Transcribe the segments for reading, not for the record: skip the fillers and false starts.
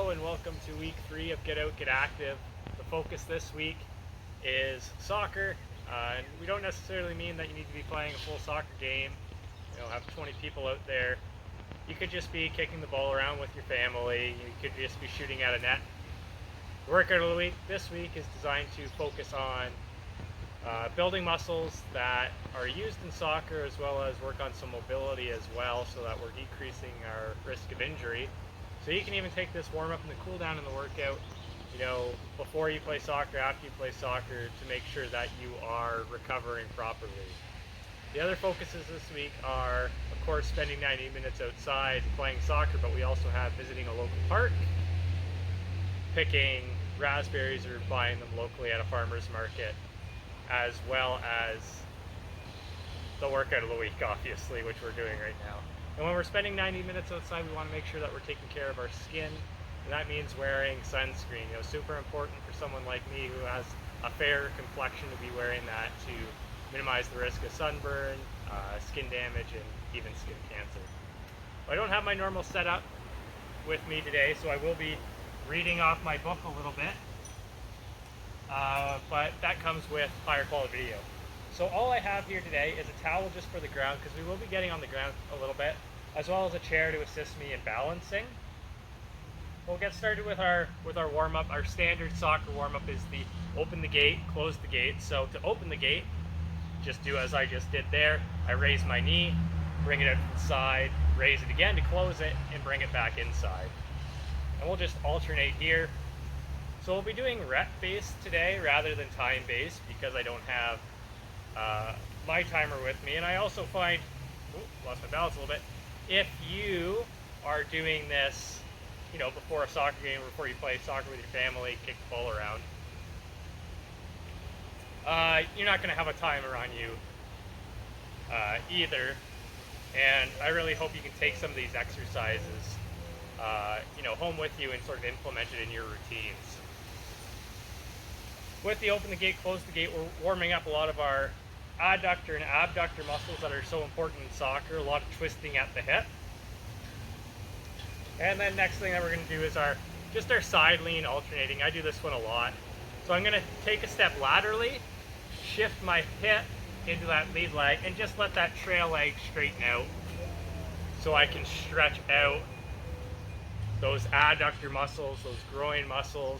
Hello and welcome to week 3 of Get Out, Get Active. The focus this week is soccer, and we don't necessarily mean that you need to be playing a full soccer game, have 20 people out there. You could just be kicking the ball around with your family, you could just be shooting at a net. The workout of the week this week is designed to focus on building muscles that are used in soccer, as well as work on some mobility as well, so that we're decreasing our risk of injury. So you can even take this warm up and the cool down in the workout, before you play soccer, after you play soccer, to make sure that you are recovering properly. The other focuses this week are, of course, spending 90 minutes outside playing soccer, but we also have visiting a local park, picking raspberries or buying them locally at a farmer's market, as well as the workout of the week, obviously, which we're doing right now. And when we're spending 90 minutes outside, we want to make sure that we're taking care of our skin, and that means wearing sunscreen. Super important for someone like me who has a fair complexion to be wearing that to minimize the risk of sunburn, skin damage, and even skin cancer. I don't have my normal setup with me today, so I will be reading off my book a little bit, but that comes with higher quality video. So all I have here today is a towel just for the ground, because we will be getting on the ground a little bit, as well as a chair to assist me in balancing. We'll get started with our warm-up. Our standard soccer warm-up is the open the gate, close the gate. So to open the gate, just do as I just did there. I raise my knee, bring it out to the side, raise it again to close it, and bring it back inside. And we'll just alternate here. So we'll be doing rep-based today rather than time-based, because I don't have my timer with me. And I also find, lost my balance a little bit, if you are doing this, before a soccer game, or before you play soccer with your family, kick the ball around, you're not going to have a timer on you either. And I really hope you can take some of these exercises, home with you and sort of implement it in your routines. With the open the gate, close the gate, we're warming up a lot of our adductor and abductor muscles that are so important in soccer, a lot of twisting at the hip. And then next thing that we're going to do is our side lean alternating. I do this one a lot. So I'm going to take a step laterally, shift my hip into that lead leg, and just let that trail leg straighten out so I can stretch out those adductor muscles, those groin muscles.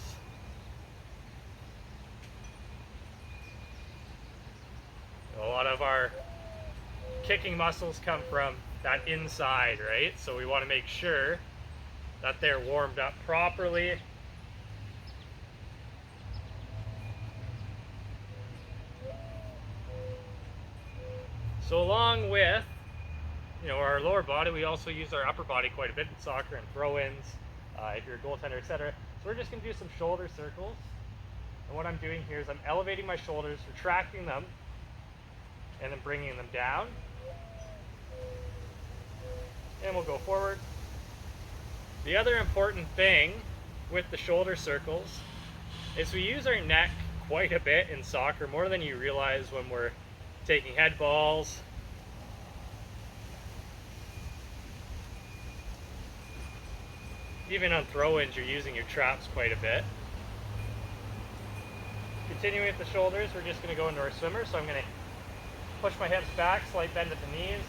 A lot of our kicking muscles come from that inside, right? So we want to make sure that they're warmed up properly. So along with, our lower body, we also use our upper body quite a bit in soccer and throw-ins, if you're a goaltender, etc. So we're just going to do some shoulder circles. And what I'm doing here is I'm elevating my shoulders, retracting them, and then bringing them down. And we'll go forward. The other important thing with the shoulder circles is we use our neck quite a bit in soccer, more than you realize when we're taking head balls. Even on throw-ins, you're using your traps quite a bit. Continuing with the shoulders, we're just going to go into our swimmer. So I'm going to push my hips back, slight bend at the knees,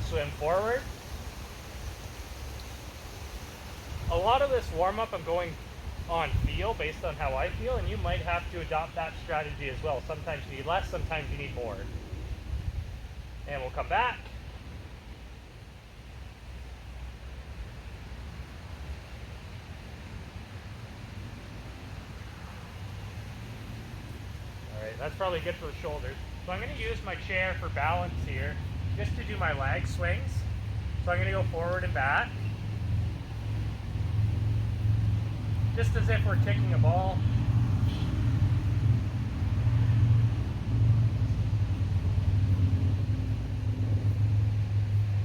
swim forward. A lot of this warm-up I'm going on feel, based on how I feel, and you might have to adopt that strategy as well. Sometimes you need less, sometimes you need more. And we'll come back. Alright, that's probably good for the shoulders. So I'm going to use my chair for balance here, just to do my leg swings. So I'm going to go forward and back, just as if we're kicking a ball.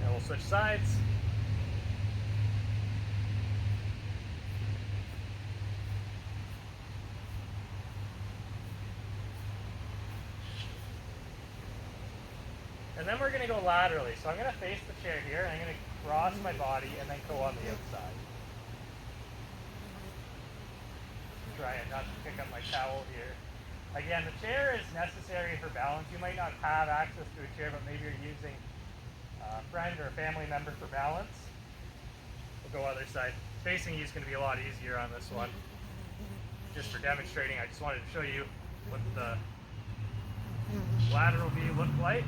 And we'll switch sides. And then we're going to go laterally. So I'm going to face the chair here, and I'm going to cross my body and then go on the outside. trying not to pick up my towel here. Again, the chair is necessary for balance. You might not have access to a chair, but maybe you're using a friend or a family member for balance. We'll go other side. Facing you is going to be a lot easier on this one. Just for demonstrating, I just wanted to show you what the lateral view looked like.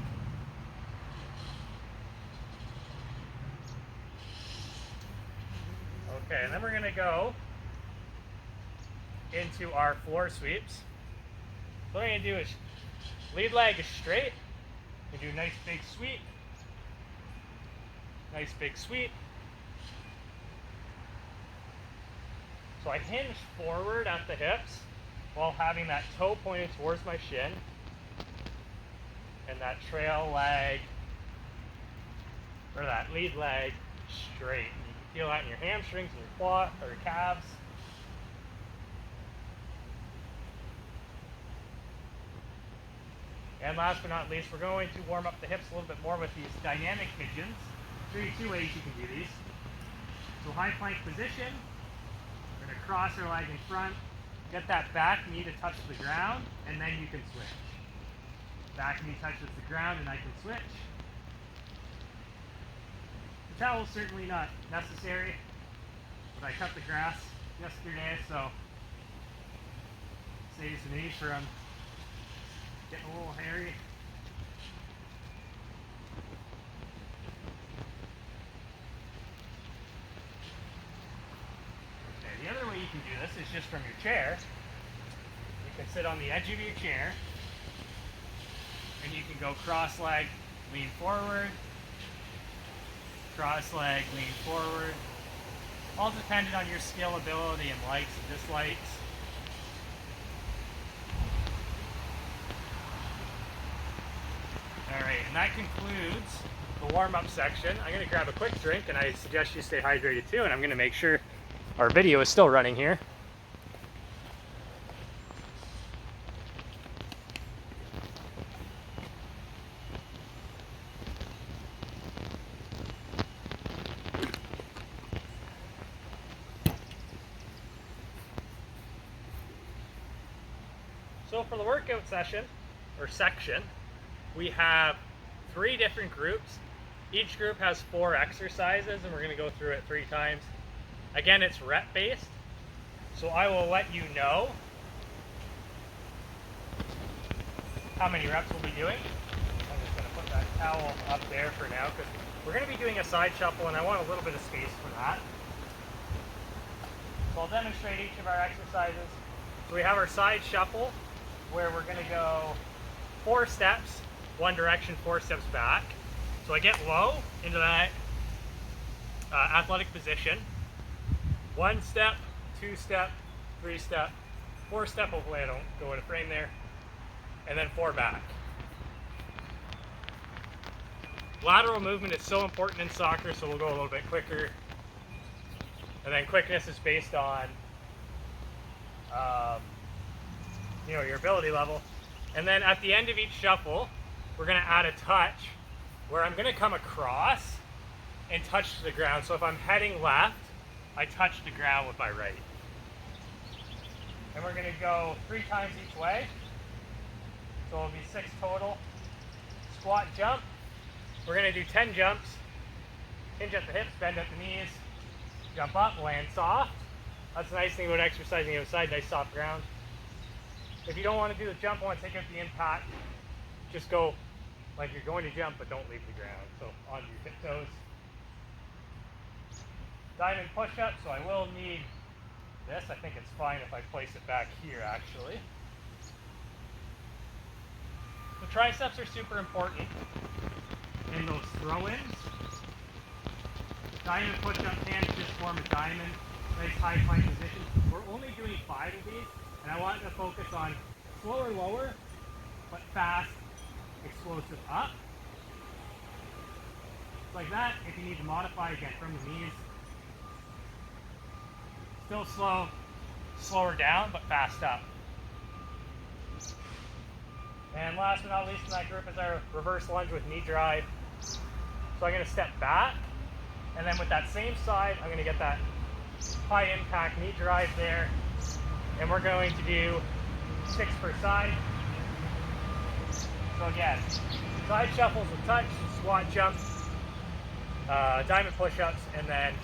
Okay, and then we're going to go into our floor sweeps. What we're going to do is lead leg is straight. We do a nice big sweep. Nice big sweep. So I hinge forward at the hips while having that toe pointed towards my shin and that trail leg or that lead leg straight. And you can feel that in your hamstrings and your quad or your calves. And last but not least, we're going to warm up the hips a little bit more with these dynamic pigeons. Two ways you can do these. So high plank position. We're going to cross our leg in front, get that back knee to touch the ground, and then you can switch. Back knee touches the ground and I can switch. The towel is certainly not necessary, but I cut the grass yesterday, so saves me from getting a little hairy. Okay, the other way you can do this is just from your chair. You can sit on the edge of your chair and you can go cross leg, lean forward, cross leg, lean forward. All dependent on your skill, ability, and likes and dislikes. Alright, and that concludes the warm-up section. I'm going to grab a quick drink, and I suggest you stay hydrated too, and I'm going to make sure our video is still running here. So for the workout session, or section, we have 3 different groups. Each group has 4 exercises, and we're going to go through it 3 times. Again, it's rep based, so I will let you know how many reps we'll be doing. I'm just going to put that towel up there for now because we're going to be doing a side shuffle and I want a little bit of space for that. So I'll demonstrate each of our exercises. So we have our side shuffle where we're going to go 4 steps, one direction, 4 steps back. So I get low into that athletic position. 1 step, 2 step, 3 step, 4 step, hopefully I don't go out of frame there, and then 4 back. Lateral movement is so important in soccer, so we'll go a little bit quicker. And then quickness is based on your ability level. And then at the end of each shuffle, we're going to add a touch where I'm going to come across and touch the ground. So if I'm heading left, I touch the ground with my right. And we're going to go 3 times each way. So it'll be 6 total. Squat jump. We're going to do 10 jumps. Hinge at the hips, bend at the knees. Jump up, land soft. That's the nice thing about exercising outside, nice soft ground. If you don't want to do the jump, want to take out the impact, just go like you're going to jump, but don't leave the ground. So onto your tiptoes. Diamond push-up, so I will need this. I think it's fine if I place it back here, actually. The triceps are super important in those throw-ins. Diamond push-up hands just form a diamond. Nice high plank position. We're only doing 5 of these, and I want to focus on slower, lower, but fast, explosive up. Like that. If you need to modify, again, from the knees. Still slow, slower down, but fast up. And last but not least in that group is our reverse lunge with knee drive. So I'm going to step back, and then with that same side, I'm going to get that high impact knee drive there, and we're going to do 6 per side. So again, side shuffles with touch, squat jumps, diamond push-ups, and then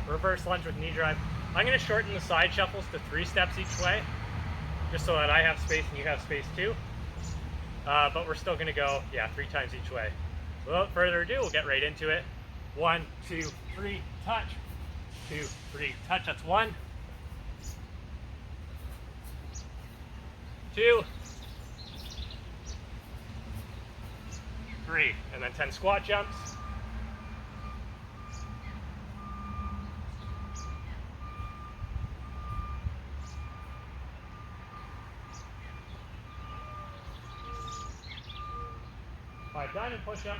reverse lunge with knee drive. I'm going to shorten the side shuffles to 3 steps each way, just so that I have space and you have space too. But we're still going to go, 3 times each way. Without further ado, we'll get right into it. 1, 2, 3, touch. 2, 3, touch. That's 1. 2, 3, and then 10 squat jumps. Five diamond push-ups.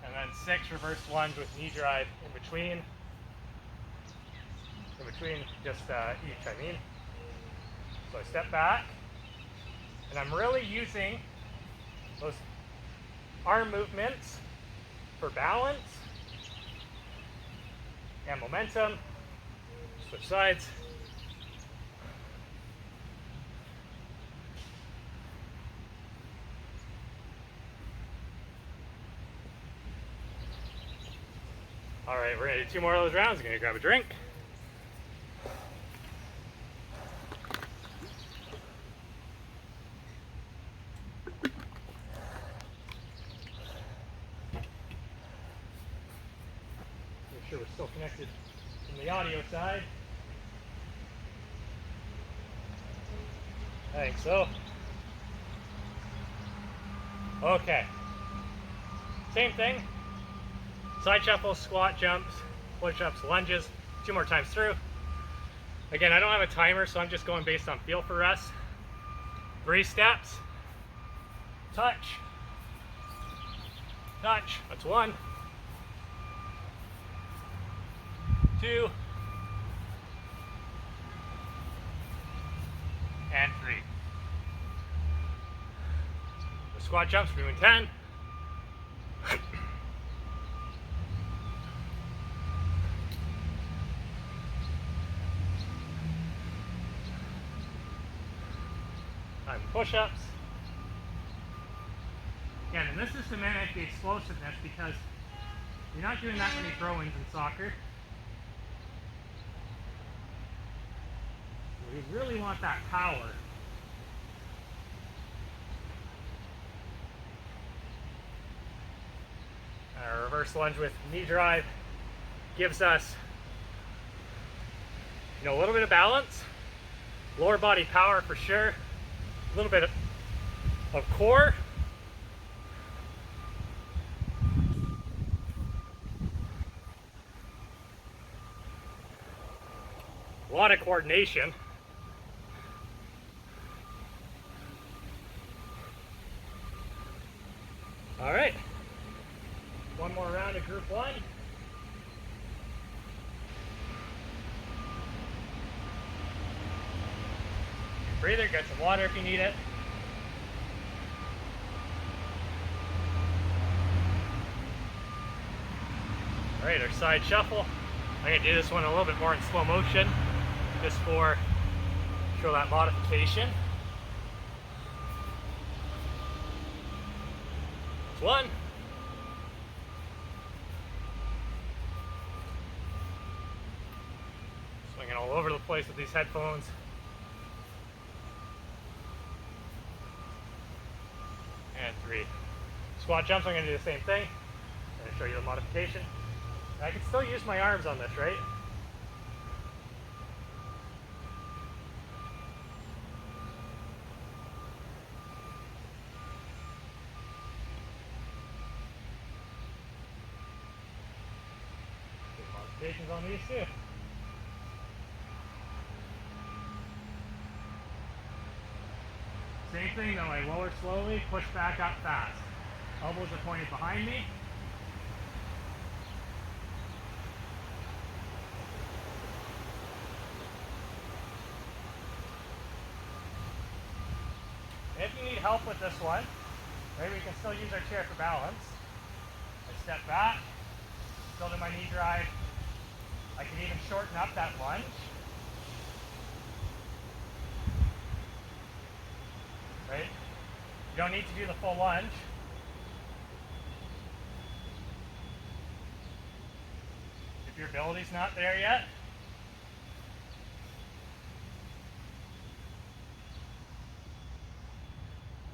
And then 6 reverse lunge with knee drive in between. Just each, I mean. So I step back, and I'm really using those arm movements for balance and momentum. Switch sides. All right, we're gonna do 2 more of those rounds. I'm gonna grab a drink. Make sure we're still connected from the audio side. I think so. Okay. Same thing. Side shuffles, squat jumps, push-ups, lunges, 2 more times through. Again, I don't have a timer, so I'm just going based on feel for us. 3 steps. Touch. Touch. That's 1. 2. And 3. The squat jumps, we're doing 10. Push-ups. Again, and this is to mimic the explosiveness because you're not doing that many throw-ins in soccer. We really want that power. Our reverse lunge with knee drive gives us, a little bit of balance, lower body power for sure. A little bit of core. A lot of coordination. All right. 1 more round of group 1. Breather, get some water if you need it. All right, our side shuffle. I'm gonna do this one a little bit more in slow motion, just for show that modification. That's 1. Swinging all over the place with these headphones. And 3. Squat jumps, I'm going to do the same thing. I'm going to show you the modification. I can still use my arms on this, right? Modifications on these too. Same thing though, I lower slowly, push back up fast. Elbows are pointed behind me. help with this one, right? We can still use our chair for balance. I step back, build in my knee drive. I can even shorten up that lunge. Right? You don't need to do the full lunge. If your ability's not there yet.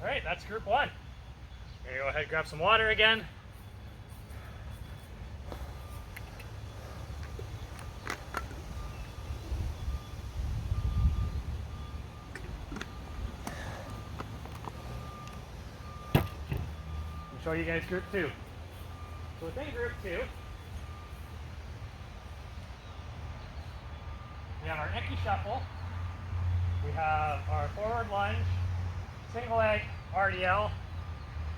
All right, that's group one. I'm gonna go ahead and grab some water again. Show you guys group two. So within group two, we have our Icky Shuffle, we have our forward lunge, single leg RDL,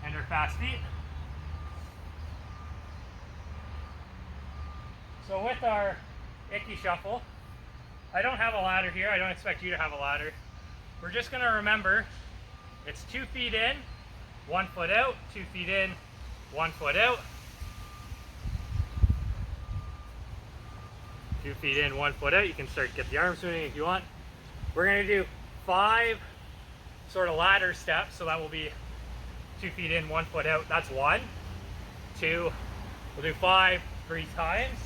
and our fast feet. So with our Icky Shuffle, I don't have a ladder here. I don't expect you to have a ladder. We're just going to remember it's 2 feet in, 1 foot out, 2 feet in, 1 foot out. 2 feet in, 1 foot out. You can start to get the arms moving if you want. We're going to do 5 sort of ladder steps, so that will be 2 feet in, 1 foot out. That's 1, 2. We'll do 5 3 times.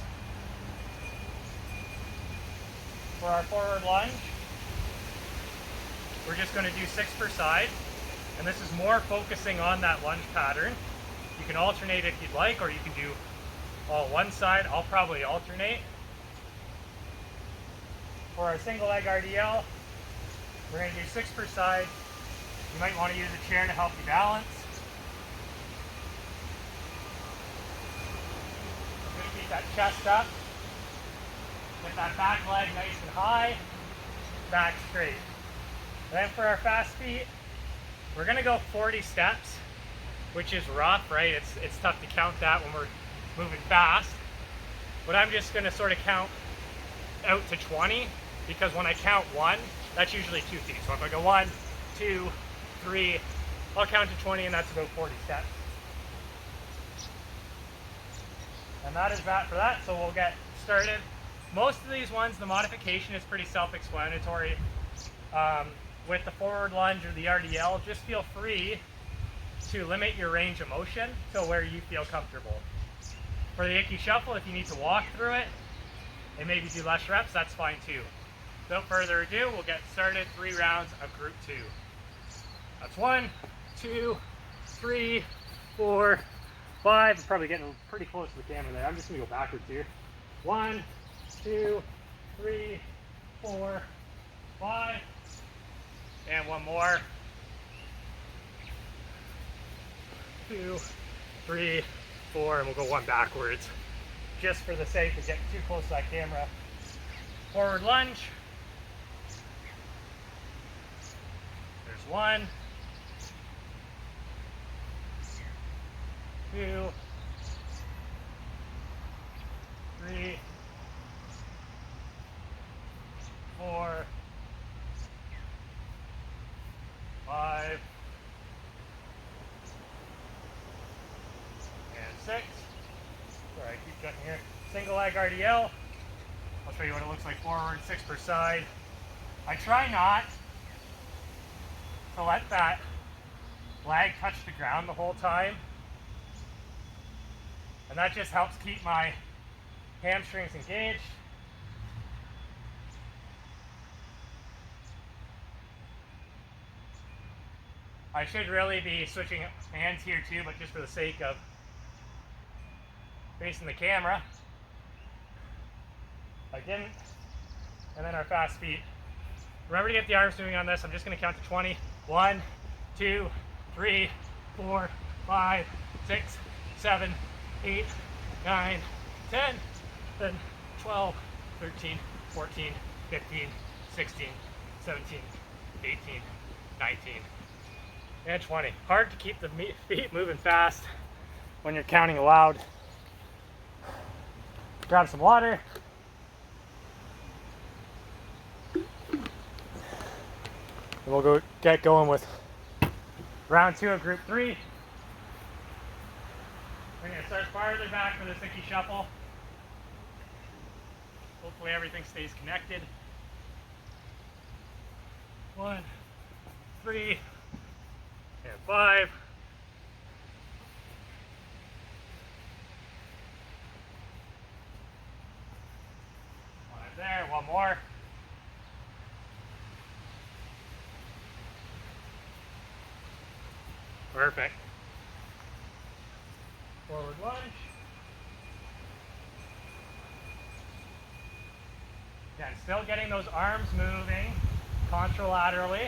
For our forward lunge, we're just going to do 6 per side. And this is more focusing on that lunge pattern. You can alternate if you'd like, or you can do all one side. I'll probably alternate. For our single leg RDL, we're going to do 6 per side. You might want to use a chair to help you balance. I'm going to keep that chest up. Get that back leg nice and high, back straight. And then for our fast feet, we're going to go 40 steps, which is rough, right? It's tough to count that when we're moving fast. But I'm just going to sort of count out to 20, because when I count 1, that's usually 2 feet. So if I go 1, 2, 3, I'll count to 20, and that's about 40 steps. And that is that for that, so we'll get started. Most of these ones, the modification is pretty self-explanatory. With the forward lunge or the RDL, just feel free to limit your range of motion to where you feel comfortable. For the Icky Shuffle, if you need to walk through it and maybe do less reps, that's fine too. Without further ado, we'll get started. 3 rounds of group 2. That's 1, 2, 3, 4, 5. I'm probably getting pretty close to the camera there. I'm just gonna go backwards here. 1, 2, 3, 4, 5. And 1 more. 2, 3, 4, and we'll go 1 backwards, just for the sake of getting too close to that camera. Forward lunge. There's 1, 2, 3, 4, 5, and 6. Sorry, I keep cutting here. Single leg RDL. I'll show you what it looks like forward, 6 per side. I try not to let that leg touch the ground the whole time. And that just helps keep my hamstrings engaged. I should really be switching hands here too, but just for the sake of facing the camera, I didn't. And then our fast feet. Remember to get the arms moving on this. I'm just going to count to 20. 1, 2, 3, 4, 5, 6, 7, 8, 9, 10, then 12, 13, 14, 15, 16, 17, 18, 19, and 20. Hard to keep the feet moving fast when you're counting aloud. Grab some water. And we'll get going with Round 2 of group 3. We're going to start farther back for this Icky Shuffle. Hopefully everything stays connected. 1, 3, and 5. There, one more. Perfect. Forward lunge. Again, still getting those arms moving contralaterally.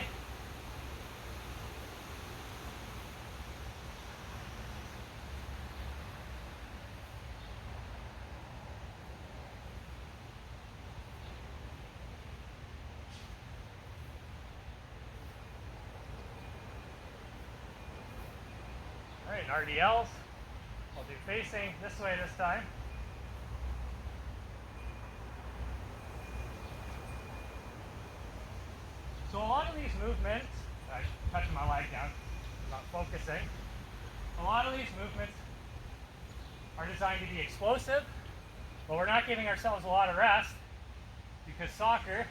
All right, RDLs. I'll do facing this way this time. So a lot of these movements, I'm touching my leg down, I'm not focusing. A lot of these movements are designed to be explosive, but we're not giving ourselves a lot of rest because soccer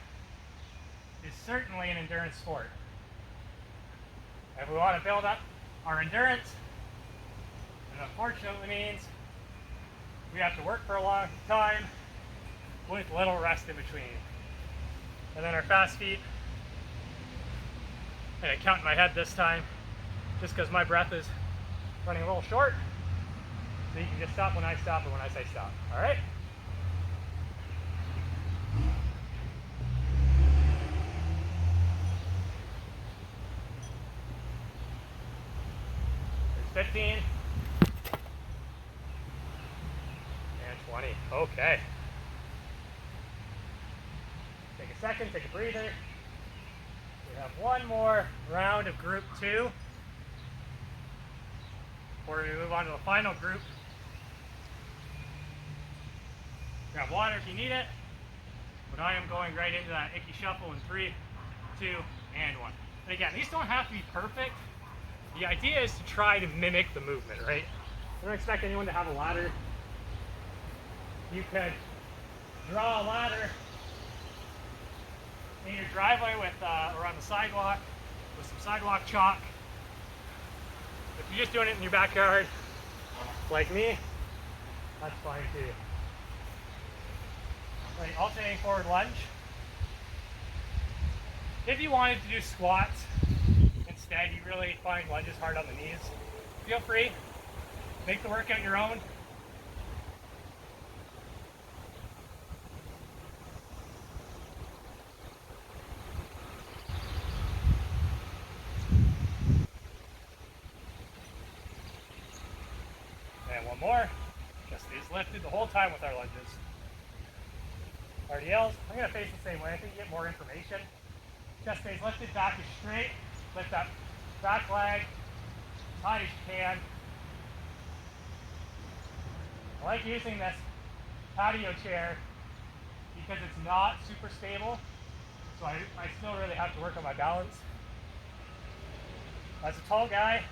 is certainly an endurance sport. If we want to build up our endurance, it unfortunately means we have to work for a long time with little rest in between. And then our fast feet, I'm going to count in my head this time just because my breath is running a little short. So you can just stop when I stop and when I say stop. All right? There's 15. And 20. Okay. Take a second, take a breather. We have one more round of group 2 before we move on to the final group. Grab water if you need it, but I am going right into that Icky Shuffle in 3, 2, and 1. And again, these don't have to be perfect. The idea is to try to mimic the movement, right? I don't expect anyone to have a ladder. You could draw a ladder in your driveway with, or on the sidewalk with some sidewalk chalk. If you're just doing it in your backyard, like me, that's fine too. Right, alternating forward lunge. If you wanted to do squats instead, you really find lunges hard on the knees, feel free. Make the workout your own. And one more. Just stays lifted the whole time with our lunges. RDLs, I'm going to face the same way. I think you get more information. Chest stays lifted, back is straight. Lift up back leg as high as you can. I like using this patio chair because it's not super stable. So I still really have to work on my balance. As a tall guy,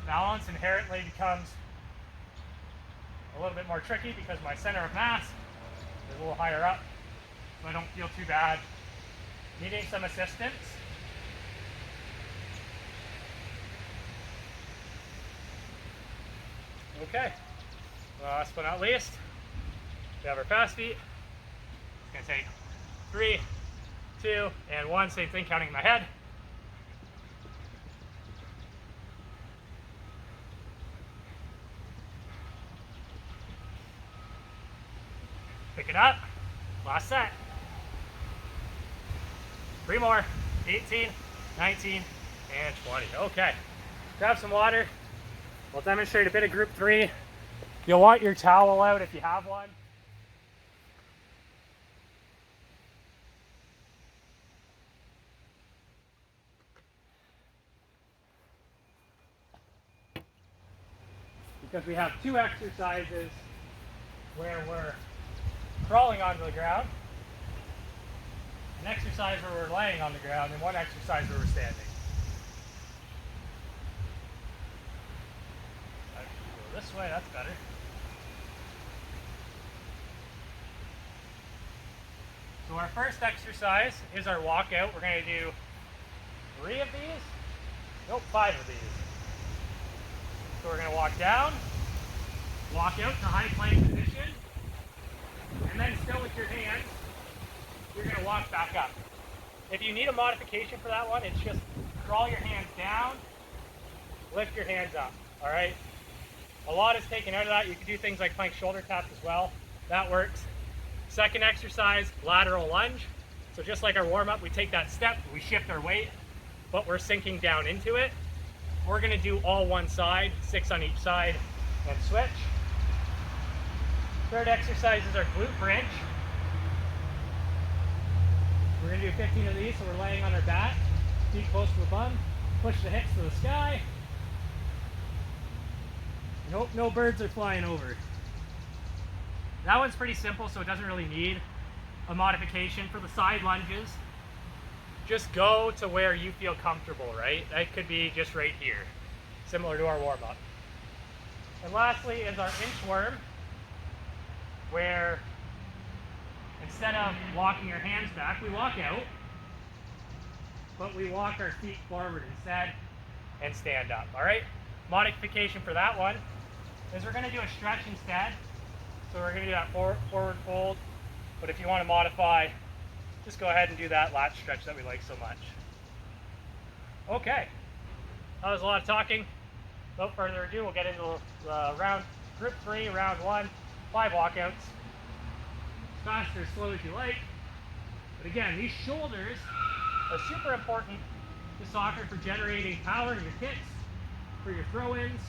balance inherently becomes a little bit more tricky because my center of mass is a little higher up, so I don't feel too bad needing some assistance. Okay, last but not least, we have our fast feet. It's going to take 3, 2, and 1, same thing, counting in my head. Pick it up, last set. 3 more, 18, 19, and 20. Okay, grab some water. We'll demonstrate a bit of group 3. You'll want your towel out if you have one. Because we have 2 exercises where we're crawling onto the ground, an exercise where we're laying on the ground, and one exercise where we're standing. This way, that's better. So our first exercise is our walkout. We're going to do 3 of these. Nope, 5 of these. So we're going to walk down, walk out to high plank position, and then still with your hands, you're going to walk back up. If you need a modification for that one, it's just crawl your hands down, lift your hands up, all right? A lot is taken out of that. You can do things like plank shoulder taps as well. That works. Second exercise, lateral lunge. So just like our warm-up, we take that step, we shift our weight, but we're sinking down into it. We're gonna do all one side, 6 on each side, and switch. Third exercise is our glute bridge. We're gonna do 15 of these, so we're laying on our back, feet close to the bum, push the hips to the sky. Nope, no birds are flying over. That one's pretty simple, so it doesn't really need a modification. For the side lunges, just go to where you feel comfortable, right? That could be just right here, similar to our warm-up. And lastly is our inchworm, where instead of walking your hands back, we walk out, but we walk our feet forward instead and stand up, all right? Modification for that one is we're gonna do a stretch instead. So we're gonna do that forward fold, but if you wanna modify, just go ahead and do that lat stretch that we like so much. Okay, that was a lot of talking. Without further ado, we'll get into group 3, round 1, 5 walkouts. As fast or as slow as you like. But again, these shoulders are super important to soccer for generating power in your kicks, for your throw-ins,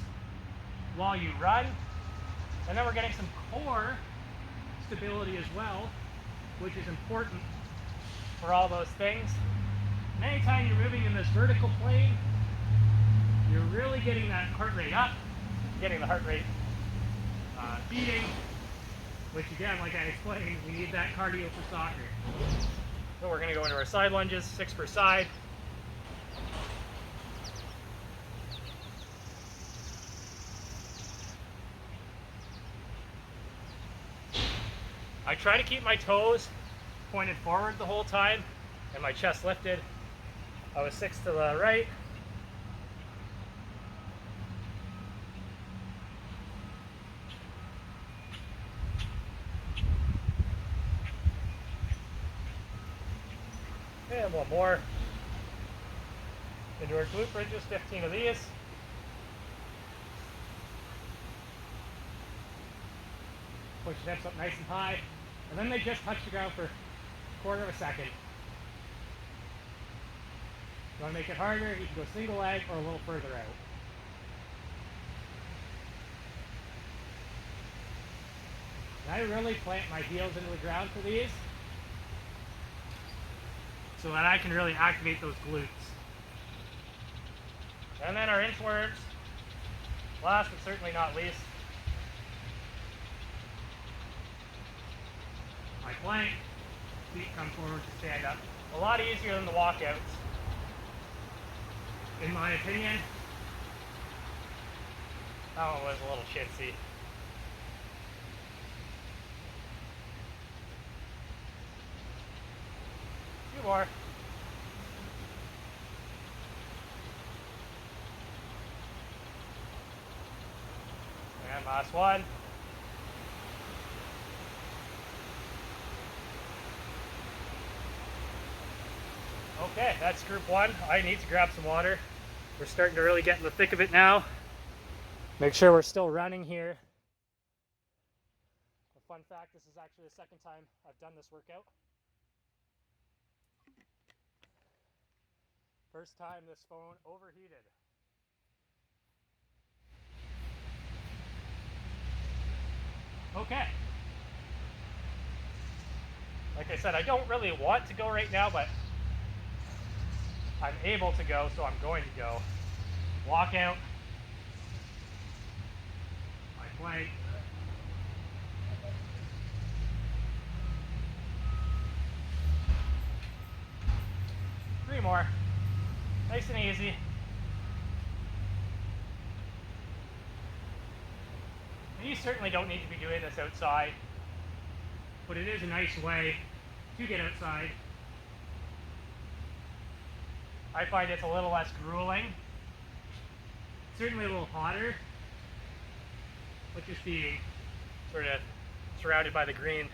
while you run. And then we're getting some core stability as well, which is important for all those things. And anytime you're moving in this vertical plane, you're really getting that heart rate up, getting the heart rate beating, which again, like I explained, we need that cardio for soccer. So we're gonna go into our side lunges, 6 per side. I try to keep my toes pointed forward the whole time and my chest lifted. I was 6 to the right. And one more. Into our glute bridges, 15 of these. Push your hips up nice and high. And then they just touch the ground for a quarter of a second. If you want to make it harder, you can go single leg or a little further out. And I really plant my heels into the ground for these so that I can really activate those glutes. And then our inchworms, last but certainly not least. My plank, feet come forward to stand up. A lot easier than the walkouts, in my opinion. That one was a little chintzy. Two more. And last one. Okay, that's group 1. I need to grab some water. We're starting to really get in the thick of it now. Make sure we're still running here. A fun fact, this is actually the second time I've done this workout. First time this phone overheated. Okay. Like I said, I don't really want to go right now, but I'm able to go, so I'm going to go. Walk out. My plank. Three more. Nice and easy. You certainly don't need to be doing this outside, but it is a nice way to get outside. I find it's a little less grueling, certainly a little hotter, but just being sort of surrounded by the green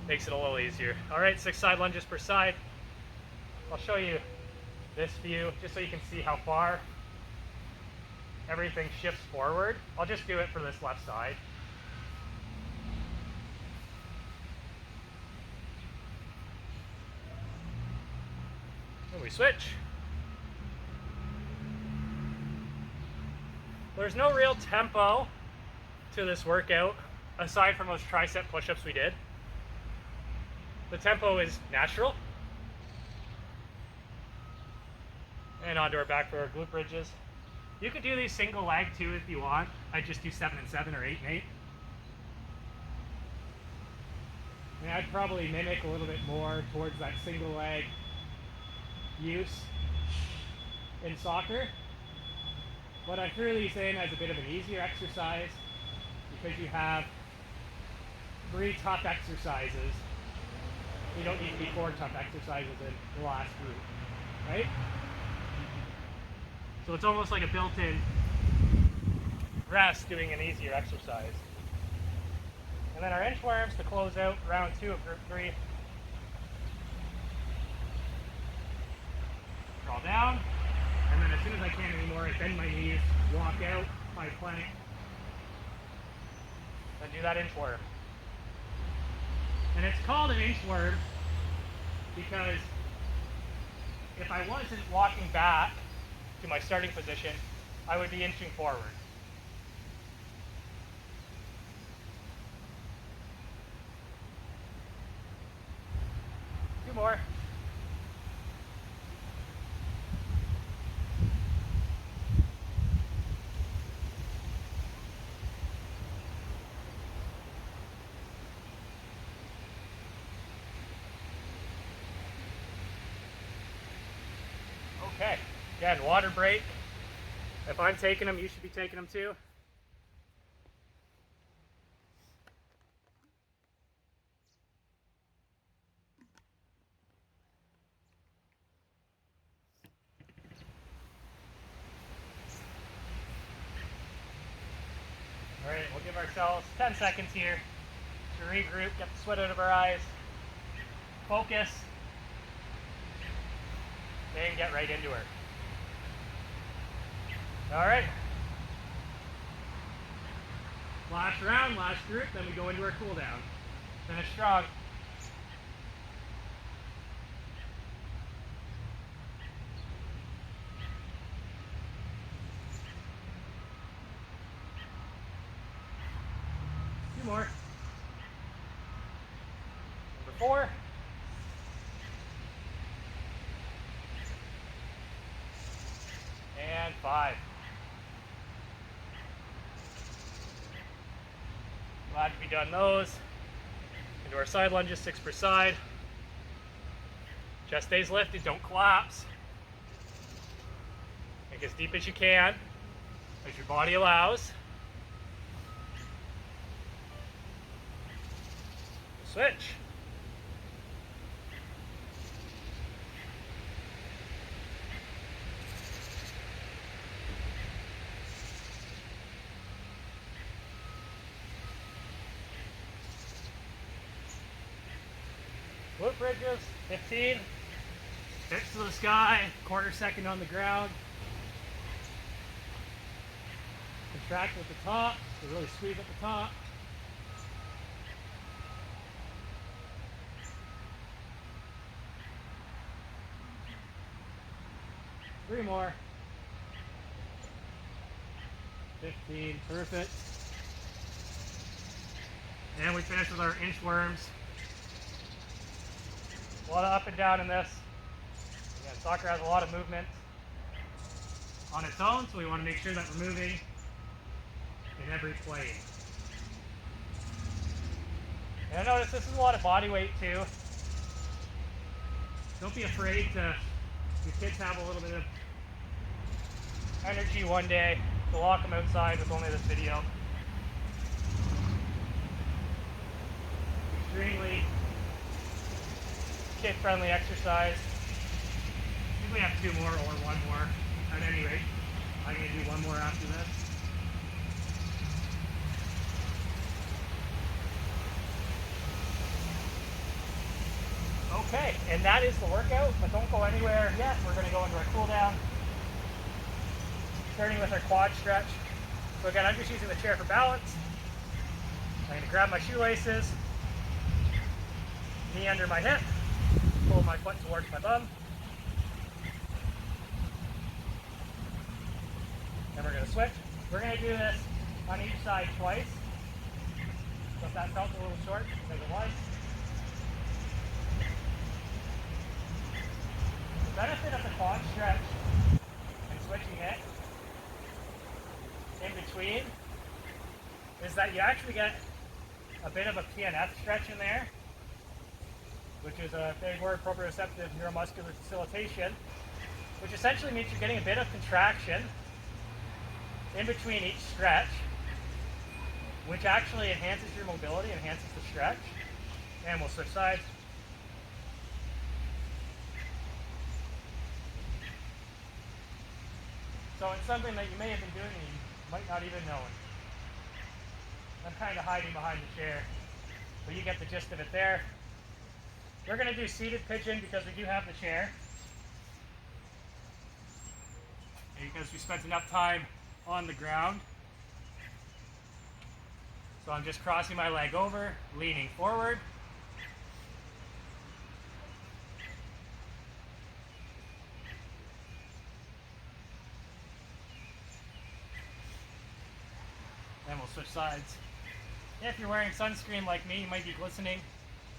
makes it a little easier. All right, 6 side lunges per side. I'll show you this view just so you can see how far everything shifts forward. I'll just do it for this left side. And we switch. There's no real tempo to this workout aside from those tricep push-ups we did. The tempo is natural. And onto our back for our glute bridges. You could do these single leg too if you want. I just do 7 and 7 or 8 and 8. And I'd probably mimic a little bit more towards that single leg use in soccer. But I threw these in as a bit of an easier exercise because you have 3 tough exercises. You don't need to be 4 tough exercises in the last group, right? So it's almost like a built-in rest doing an easier exercise. And then our inchworms to close out round 2 of group 3. Crawl down, and then as soon as I can't anymore, I bend my knees, walk out, my plank, then do that inchworm. And it's called an inchworm because if I wasn't walking back to my starting position, I would be inching forward. Two more. Okay, again, water break. If I'm taking them, you should be taking them too. All right, we'll give ourselves 10 seconds here to regroup, get the sweat out of our eyes, focus, and get right into her. All right. Last round, last group, then we go into our cool down. Finish strong. Two more. Number 4. And 5. Glad to be done those. Into our side lunges, 6 per side. Chest stays lifted, don't collapse. Make as deep as you can, as your body allows. Switch. Glute bridges, 15. Hips to the sky, quarter second on the ground. Contract at the top, so really squeeze at the top. Three more. 15, perfect. And we finish with our inchworms. A lot of up and down in this. Again, soccer has a lot of movement on its own, so we want to make sure that we're moving in every plane. And I notice this is a lot of body weight too. Don't be afraid to, your kids have a little bit of energy one day, to walk them outside with only this video. extremely kid-friendly exercise. I think we have 2 more or 1 more at any rate. I'm going to do 1 more after this. Okay, and that is the workout, but don't go anywhere yet. We're going to go into our cool down, starting with our quad stretch. So again, I'm just using the chair for balance. I'm going to grab my shoelaces, knee under my hip, pull my foot towards my bum. Then we're going to switch. We're going to do this on each side twice. So if that felt a little short, because it was. The benefit of the quad stretch and switching it in between is that you actually get a bit of a PNF stretch in there, which is a big word, proprioceptive neuromuscular facilitation, which essentially means you're getting a bit of contraction in between each stretch, which actually enhances your mobility, enhances the stretch. And we'll switch sides. So it's something that you may have been doing and you might not even know it. I'm kind of hiding behind the chair, but you get the gist of it there. We're going to do seated pigeon because we do have the chair. And because we spent enough time on the ground. So I'm just crossing my leg over, leaning forward. Then we'll switch sides. If you're wearing sunscreen like me, you might be glistening.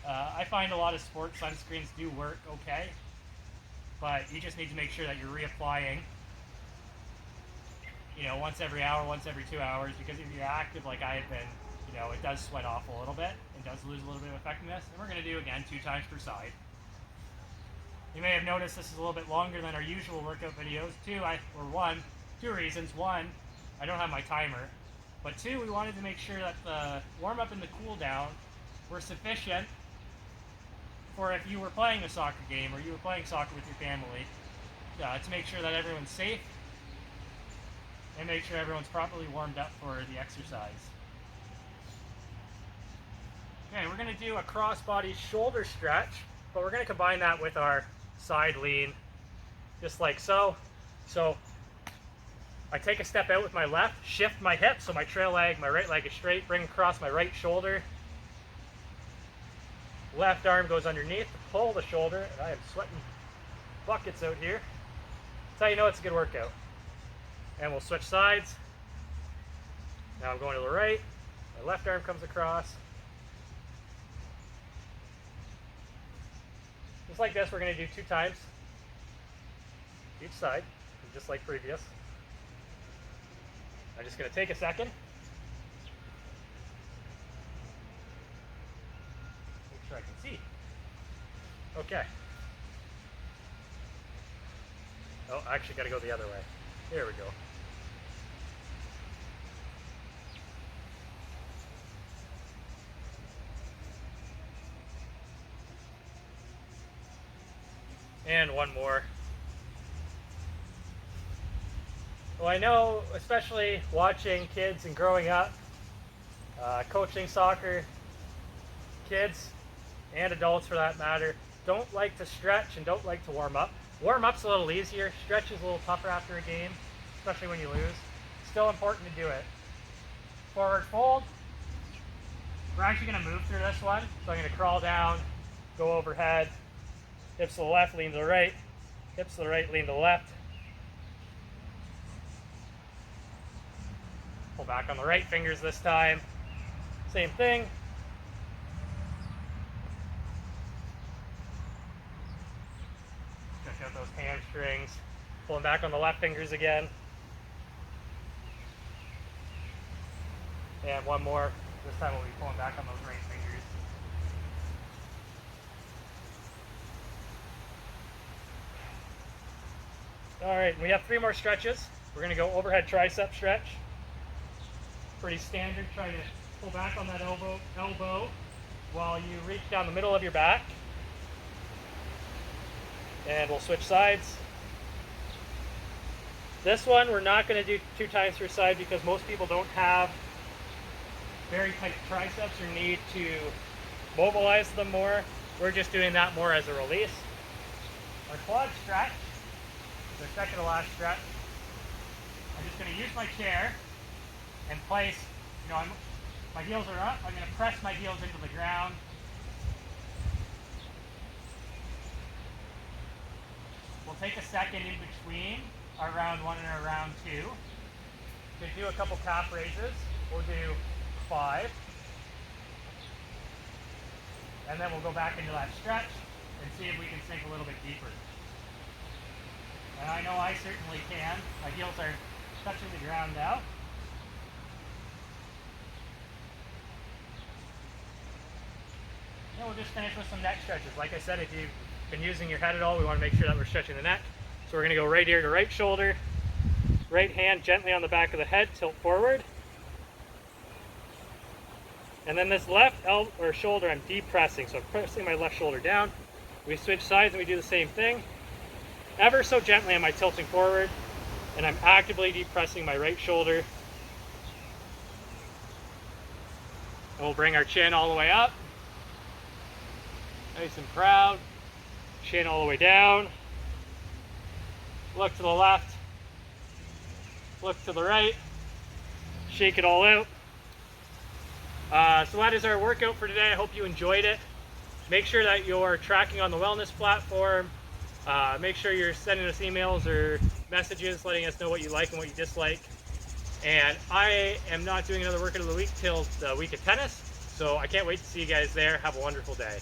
I find a lot of sports sunscreens do work okay, but you just need to make sure that you're reapplying, once every hour, once every 2 hours, because if you're active like I have been, it does sweat off a little bit. It does lose a little bit of effectiveness. And we're going to do, again, 2 times per side. You may have noticed this is a little bit longer than our usual workout videos. 2 reasons. 1, I don't have my timer. But 2, we wanted to make sure that the warm-up and the cool-down were sufficient for if you were playing a soccer game or you were playing soccer with your family, to make sure that everyone's safe and make sure everyone's properly warmed up for the exercise. Okay, we're going to do a cross-body shoulder stretch, but we're going to combine that with our side lean, just like so. So I take a step out with my left, shift my hip, so my trail leg, my right leg is straight, bring across my right shoulder. Left arm goes underneath to pull the shoulder, and I am sweating buckets out here. That's how you know it's a good workout. And we'll switch sides. Now I'm going to the right, my left arm comes across. Just like this, we're going to do 2 times each side, just like previous. I'm just going to take a second. Make sure I can see. Okay. Oh, I actually got to go the other way. There we go. And 1 more. Well, I know, especially watching kids and growing up, coaching soccer, kids and adults for that matter, don't like to stretch and don't like to warm up. Warm up's a little easier, stretch is a little tougher after a game, especially when you lose. Still important to do it. Forward fold. We're actually going to move through this one, so I'm going to crawl down, go overhead, hips to the left, lean to the right, hips to the right, lean to the left. Pull back on the right, fingers this time. Same thing. Stretch out those hamstrings. Pulling back on the left fingers again. And 1 more. This time we'll be pulling back on those right fingers. Alright, we have 3 more stretches. We're going to go overhead tricep stretch. Pretty standard, try to pull back on that elbow, while you reach down the middle of your back. And we'll switch sides. This one we're not going to do 2 times per side because most people don't have very tight triceps or need to mobilize them more. We're just doing that more as a release. Our quad stretch, the second to last stretch, I'm just going to use my chair and place, my heels are up, I'm going to press my heels into the ground. We'll take a second in between our round 1 and our round 2 to do a couple calf raises. We'll do 5. And then we'll go back into that stretch and see if we can sink a little bit deeper. And I know I certainly can. My heels are touching the ground now. And we'll just finish with some neck stretches. Like I said, if you've been using your head at all, we want to make sure that we're stretching the neck. So we're going to go right ear to right shoulder, right hand gently on the back of the head, tilt forward. And then this left elbow or shoulder, I'm depressing. So I'm pressing my left shoulder down. We switch sides and we do the same thing. Ever so gently am I tilting forward, and I'm actively depressing my right shoulder. And we'll bring our chin all the way up. Nice and proud. Chin all the way down. Look to the left. Look to the right. Shake it all out. So that is our workout for today. I hope you enjoyed it. Make sure that you're tracking on the wellness platform. Make sure you're sending us emails or messages letting us know what you like and what you dislike. And I am not doing another workout of the week till the week of tennis. So I can't wait to see you guys there. Have a wonderful day.